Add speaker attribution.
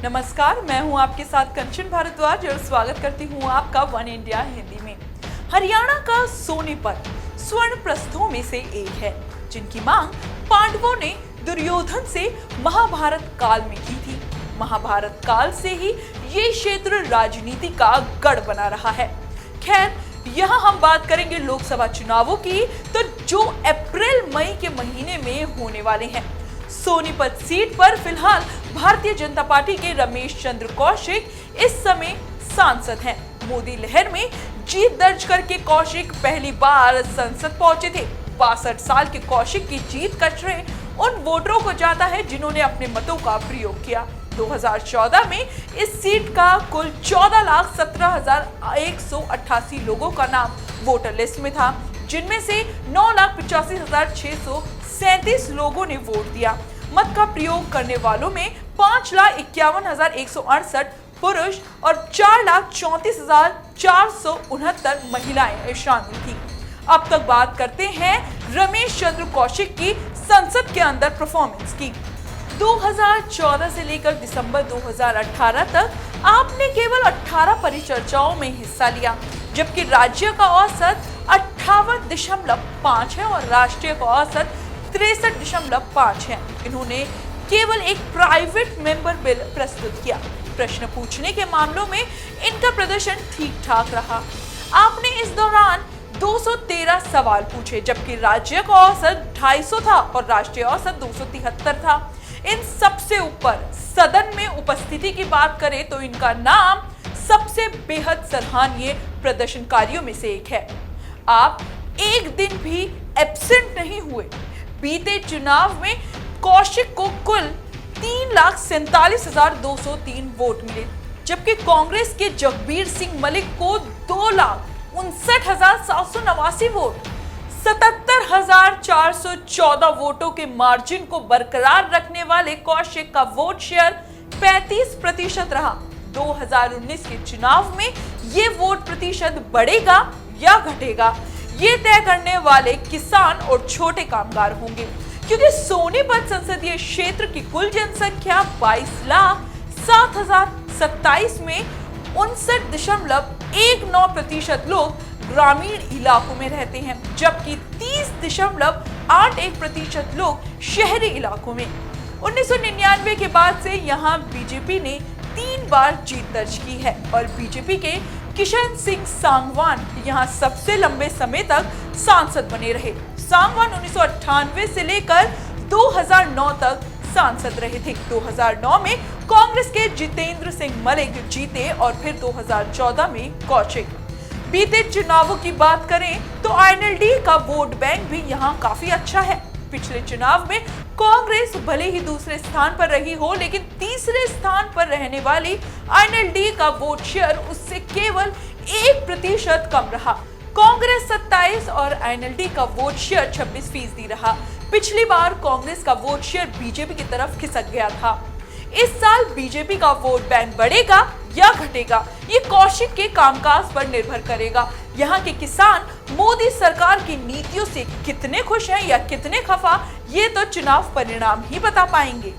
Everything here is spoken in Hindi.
Speaker 1: नमस्कार, मैं हूं आपके साथ कंचन भारद्वाज और स्वागत करती हूं आपका वन इंडिया हिंदी में। हरियाणा का सोनीपत स्वर्ण प्रस्थों में से एक है, जिनकी मांग पांडवों ने दुर्योधन से महाभारत काल में की थी। महाभारत काल से ही ये क्षेत्र राजनीति का गढ़ बना रहा है। खैर, यहाँ हम बात करेंगे लोकसभा चुनावों की, तो जो अप्रैल मई के महीने में होने वाले हैं। सोनीपत सीट पर फिलहाल भारतीय जनता पार्टी के रमेश चंद्र कौशिक इस समय सांसद हैं। मोदी लहर में जीत दर्ज करके कौशिक पहली बार संसद पहुंचे थे। 62 साल के कौशिक की जीत का श्रेय उन वोटरों को जाता है जिन्होंने अपने मतों का प्रयोग किया। 2014 में इस सीट का कुल 14,17,188 लोगों का नाम वोटर लिस्ट में था, जिनमें से 9,85,637 लोगों ने वोट दिया। मत का प्रयोग करने वालों में 5,51,168 पुरुष और 4,34,469 महिलाएं शामिल थी। अब तक बात करते हैं रमेश चंद्र कौशिक की संसद के अंदर परफॉर्मेंस की। 2014 से लेकर दिसंबर 2018 तक आपने केवल 18 परिचर्चाओं में हिस्सा लिया, जबकि राज्य का औसत 58.5 है और राष्ट्रीय का औसत 63.5 है। इन्होंने केवल एक प्राइवेट मेंबर बिल प्रस्तुत किया। प्रश्न पूछने के मामलों में इनका प्रदर्शन ठीक ठाक रहा। आपने इस दौरान 213 सवाल पूछे, जबकि राज्य का औसत 250 था और राष्ट्रीय औसत 273 था। इन सबसे ऊपर सदन में उपस्थिति की बात करें तो इनका नाम सबसे बेहद सराहनीय प्रदर्शनकारियों में से एक है। आप एक दिन भी एब्सेंट नहीं हुए। बीते चुनाव में कौशिक को कुल 3,47,203 वोट मिले, जबकि कांग्रेस के जगबीर सिंह मलिक को 2,59,789 वोट। 77,414 वोटों के मार्जिन को बरकरार रखने वाले कौशिक का वोट शेयर 35% रहा। 2019 के चुनाव में ये वोट प्रतिशत बढ़ेगा या घटेगा, ये तय करने वाले किसान और छोटे कामगार होंगे, क्योंकि सोनीपत संसदीय क्षेत्र की कुल जनसंख्या 22,07,027 में 59.19% लोग ग्रामीण इलाकों में रहते हैं, जबकि 30.81% लोग शहरी इलाकों में। 1999 के बाद से यहाँ बीजेपी ने 3 बार जीत दर्ज की है और बीजेपी के किशन सिंह सांगवान यहाँ सबसे लंबे समय तक सांसद बने रहे। सांगवान 1998 से लेकर 2009 तक सांसद रहे थे। 2009 में कांग्रेस के जितेंद्र सिंह मलिक जीते और फिर 2014 में कौशिक। बीते चुनावों की बात करें तो आईएनएलडी का वोट बैंक भी यहाँ काफी अच्छा है। पिछले चुनाव में कांग्रेस भले ही दूसरे स्थान पर रही हो, लेकिन तीसरे स्थान पर रहने वाली आईएनएलडी का वोट शेयर उससे केवल 1% कम रहा। कांग्रेस 27 और आईएनएलडी का वोट शेयर 26% रहा। पिछली बार कांग्रेस का वोट शेयर बीजेपी की तरफ खिसक गया था। इस साल बीजेपी का वोट बैंक बढ़ेगा या घटेगा, ये कौशिक के कामकाज पर निर्भर करेगा। यहाँ के किसान मोदी सरकार की नीतियों से कितने खुश हैं या कितने खफा, ये तो चुनाव परिणाम ही बता पाएंगे।